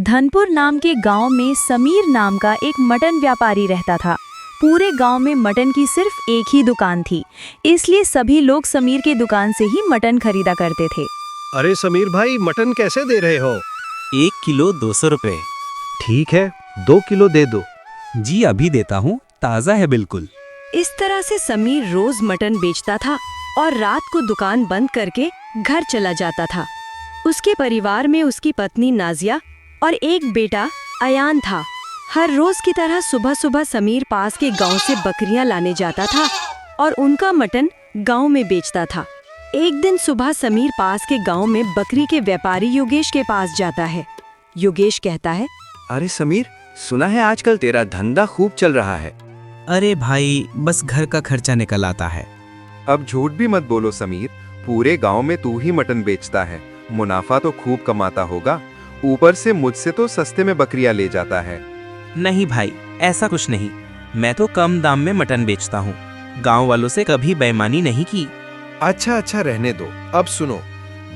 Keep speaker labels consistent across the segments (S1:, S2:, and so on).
S1: धनपुर नाम के गांव में समीर नाम का एक मटन व्यापारी रहता था। पूरे गांव में मटन की सिर्फ एक ही दुकान थी, इसलिए सभी लोग समीर के दुकान से ही मटन खरीदा करते थे।
S2: अरे समीर भाई, मटन कैसे दे रहे हो?
S3: 1 किलो 200 रुपए।
S2: ठीक है, 2 किलो दे दो।
S3: जी अभी देता हूँ, ताज़ा है बिल्कुल।
S1: इस तरह से समीर रोज मटन बेचता था और रात को दुकान बंद करके घर चला जाता था। उसके परिवार में उसकी पत्नी नाजिया और एक बेटा अयान था। हर रोज की तरह सुबह सुबह समीर पास के गांव से बकरियां लाने जाता था और उनका मटन गांव में बेचता था। एक दिन सुबह समीर पास के गांव में बकरी के व्यापारी योगेश के पास जाता है। योगेश कहता है,
S4: अरे समीर, सुना है आजकल तेरा धंधा खूब चल रहा है।
S3: अरे भाई, बस घर का खर्चा निकल आता है।
S5: अब झूठ भी मत बोलो समीर, पूरे गांव में तू ही मटन बेचता है, मुनाफा तो खूब कमाता होगा। ऊपर से मुझसे तो सस्ते में बकरियां ले जाता है।
S3: नहीं भाई, ऐसा कुछ नहीं। मैं तो कम दाम में मटन बेचता हूँ। गांव वालों से कभी बेईमानी नहीं की।
S6: अच्छा रहने दो। अब सुनो,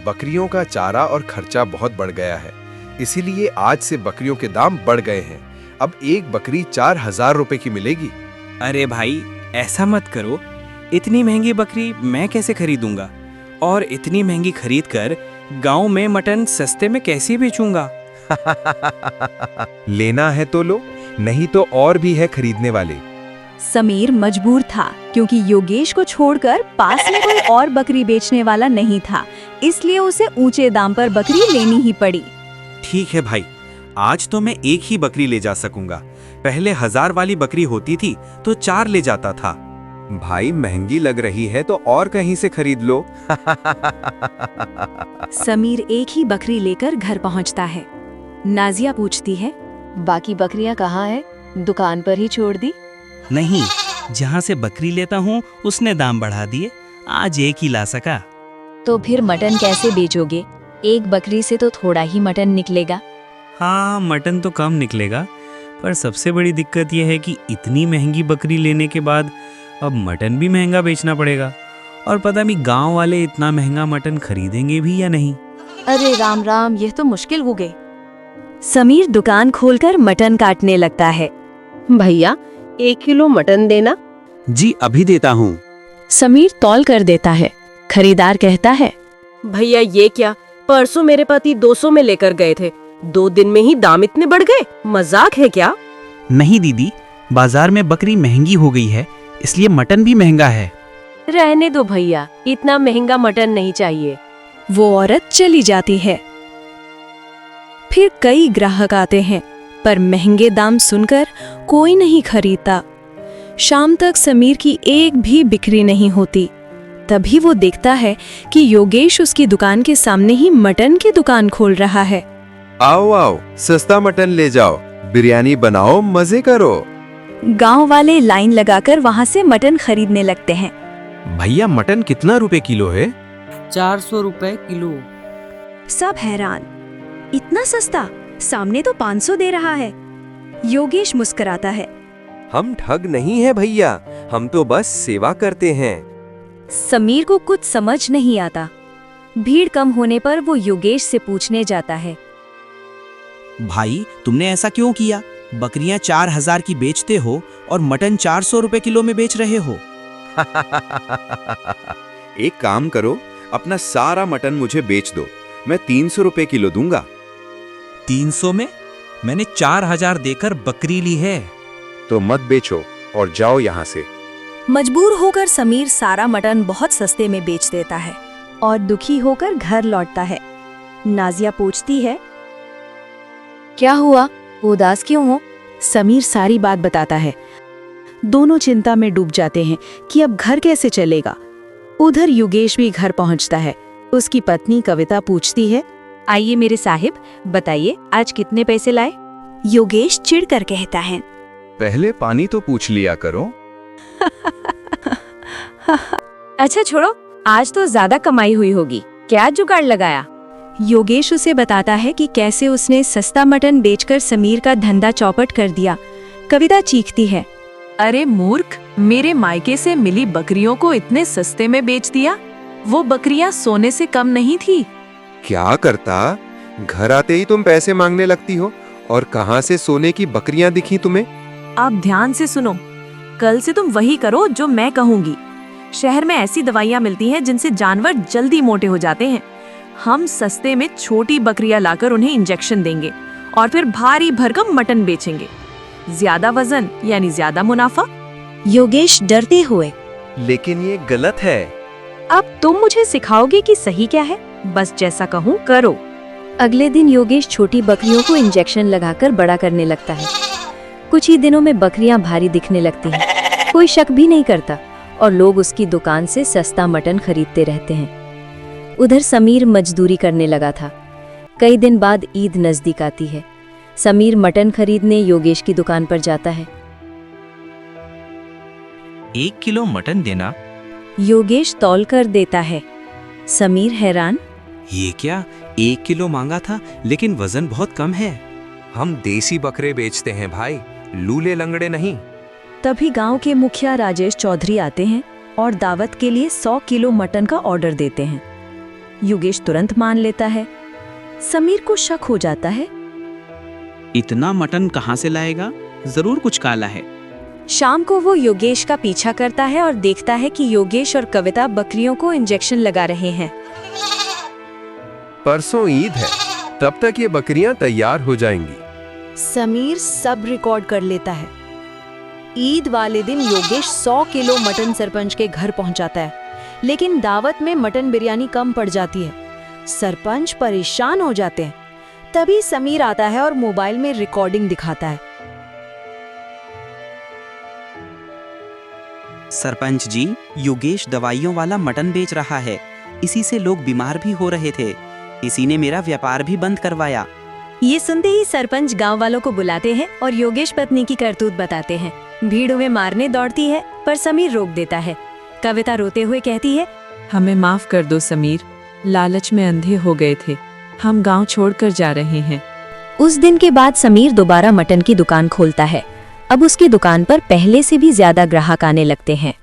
S6: बकरियों का चारा और खर्चा बहुत बढ़ गया है, इसीलिए आज से बकरियों के दाम बढ़ गए हैं। अब एक बकरी 4000 रुपए की मिलेगी।
S3: अरे भाई, ऐसा मत करो। इतनी महंगी बकरी मैं कैसे खरीदूंगा? और इतनी महंगी खरीद कर गांव में मटन सस्ते में कैसे बेचूंगा?
S5: लेना है तो लो, नहीं तो और भी है खरीदने वाले।
S1: समीर मजबूर था क्योंकि योगेश को छोड़कर पास में कोई और बकरी बेचने वाला नहीं था, इसलिए उसे ऊंचे दाम पर बकरी लेनी ही पड़ी।
S4: ठीक है भाई, आज तो मैं एक ही बकरी ले जा सकूंगा। पहले 1000 वाली बकरी होती थी तो 4 ले जाता था।
S5: भाई महंगी लग रही है तो और कहीं से खरीद लो।
S1: समीर एक ही बकरी लेकर घर पहुंचता है। नाजिया पूछती है,
S7: बाकी बकरियां कहाँ है? दुकान पर ही छोड़ दी?
S3: नहीं, जहाँ से बकरी लेता हूँ उसने दाम बढ़ा दिए। आज एक ही ला सका।
S7: तो फिर मटन कैसे बेचोगे? एक बकरी से तो थोड़ा ही मटन निकलेगा।
S3: हाँ, मटन तो कम निकलेगा, पर सबसे बड़ी दिक्कत यह है कि इतनी महंगी बकरी लेने के बाद अब मटन भी महंगा बेचना पड़ेगा। और पता नहीं गांव वाले इतना महंगा मटन खरीदेंगे भी या नहीं।
S7: अरे राम राम, यह तो मुश्किल हो गई।
S1: समीर दुकान खोलकर मटन काटने लगता है।
S8: भैया, 1 किलो मटन देना।
S4: जी अभी देता हूँ।
S1: समीर तौल कर देता है। खरीदार कहता है,
S8: भैया ये क्या, परसों मेरे पति 200 में लेकर गए थे, 2 दिन में ही दाम इतने बढ़ गए, मजाक है क्या?
S3: नहीं दीदी, बाजार में बकरी महंगी हो गई है, इसलिए मटन भी महंगा है।
S8: रहने दो भैया, इतना महंगा मटन नहीं चाहिए।
S1: वो औरत चली जाती है। फिर कई ग्राहक आते हैं, पर महंगे दाम सुनकर कोई नहीं खरीदता। शाम तक समीर की एक भी बिक्री नहीं होती। तभी वो देखता है कि योगेश उसकी दुकान के सामने ही मटन की दुकान खोल रहा है।
S5: आओ आओ, सस्ता मटन ले जाओ, बिरयानी बनाओ, मजे करो।
S1: गांव वाले लाइन लगाकर वहां से मटन खरीदने लगते हैं।
S4: भैया, मटन कितना रुपए किलो है?
S9: 400 रुपए किलो।
S1: सब हैरान, इतना सस्ता? सामने तो 500 दे रहा है। योगेश मुस्कुराता है।
S4: हम ठग नहीं है भैया, हम तो बस सेवा करते हैं।
S1: समीर को कुछ समझ नहीं आता। भीड़ कम होने पर वो योगेश से पूछने जाता है,
S3: भाई, तुमने ऐसा क्यों किया? बकरियां 4000 की बेचते हो और मटन 400 रुपए किलो में बेच रहे हो।
S5: एक काम करो, अपना सारा मटन मुझे बेच दो, मैं 300 रुपए किलो दूंगा।
S3: 300 में? मैंने 4000 देकर बकरी ली है।
S5: तो मत बेचो और जाओ यहाँ से।
S1: मजबूर होकर समीर सारा मटन बहुत सस्ते में बेच देता है और दुखी होकर घर लौटता है। नाजिया पूछती है,
S7: क्या हुआ, उदास क्यों हो?
S1: समीर सारी बात बताता है। दोनों चिंता में डूब जाते हैं कि अब घर कैसे चलेगा। उधर योगेश भी घर पहुंचता है। उसकी पत्नी कविता पूछती है,
S7: आइए मेरे साहिब, बताइए आज कितने पैसे लाए?
S1: योगेश चिढ़कर कहता है,
S5: पहले पानी तो पूछ लिया करो।
S7: अच्छा छोड़ो, आज तो ज्यादा कमाई हुई होगी, क्या जुगाड़ लगाया?
S1: योगेश उसे बताता है कि कैसे उसने सस्ता मटन बेचकर समीर का धंधा चौपट कर दिया। कविता चीखती है,
S8: अरे मूर्ख, मेरे मायके से मिली बकरियों को इतने सस्ते में बेच दिया। वो बकरियां सोने से कम नहीं थी।
S5: क्या करता, घर आते ही तुम पैसे मांगने लगती हो और कहाँ से सोने की बकरियां दिखी तुम्हें?
S10: आप ध्यान से सुनो, कल से तुम वही करो जो मैं कहूंगी। शहर में ऐसी दवाइयाँ मिलती हैं जिनसे जानवर जल्दी मोटे हो जाते हैं। हम सस्ते में छोटी बकरियां लाकर उन्हें इंजेक्शन देंगे और फिर भारी भरकम मटन बेचेंगे। ज्यादा वजन यानी ज्यादा मुनाफा।
S1: योगेश डरते हुए,
S5: लेकिन ये गलत है।
S10: अब तुम मुझे सिखाओगे कि सही क्या है? बस जैसा कहूँ करो।
S7: अगले दिन योगेश छोटी बकरियों को इंजेक्शन लगाकर बड़ा करने लगता है। कुछ ही दिनों में बकरियां भारी दिखने लगती हैं। कोई शक भी नहीं करता और लोग उसकी दुकान से सस्ता मटन खरीदते रहते हैं। उधर समीर मजदूरी करने लगा था। कई दिन बाद ईद नजदीक आती है। समीर मटन खरीदने योगेश की दुकान पर जाता है।
S3: 1 किलो मटन देना।
S1: योगेश तौल कर देता है। समीर हैरान,
S4: ये क्या, 1 किलो मांगा था लेकिन वजन बहुत कम है।
S6: हम देसी बकरे बेचते हैं भाई, लूले लंगड़े नहीं।
S1: तभी गांव के मुखिया राजेश चौधरी आते हैं और दावत के लिए 100 किलो मटन का ऑर्डर देते हैं। योगेश तुरंत मान लेता है। समीर को शक हो जाता है।
S3: इतना मटन कहाँ से लाएगा? जरूर कुछ काला है।
S1: शाम को वो योगेश का पीछा करता है और देखता है कि योगेश और कविता बकरियों को इंजेक्शन लगा रहे हैं।
S6: परसों ईद है, तब तक ये बकरियां तैयार हो जाएंगी।
S1: समीर सब रिकॉर्ड कर लेता है। ईद वाले दिन योगेश 100 किलो मटन सरपंच के घर पहुंचाता है, लेकिन दावत में मटन बिरयानी कम पड़ जाती है। सरपंच परेशान हो जाते हैं। तभी समीर आता है और मोबाइल में रिकॉर्डिंग दिखाता है।
S11: सरपंच जी, योगेश दवाइयों वाला मटन बेच रहा है। इसी से लोग बीमार भी हो रहे थे। इसी ने मेरा व्यापार भी बंद करवाया।
S1: ये सुनते ही सरपंच गांव वालों को बुलाते हैं और योगेश पत्नी की करतूत बताते हैं। भीड़ उन्हें मारने दौड़ती है, पर समीर रोक देता है। कविता रोते हुए कहती है,
S10: हमें माफ कर दो समीर, लालच में अंधे हो गए थे। हम गांव छोड़कर जा रहे हैं।
S7: उस दिन के बाद समीर दोबारा मटन की दुकान खोलता है। अब उसकी दुकान पर पहले से भी ज्यादा ग्राहक आने लगते हैं।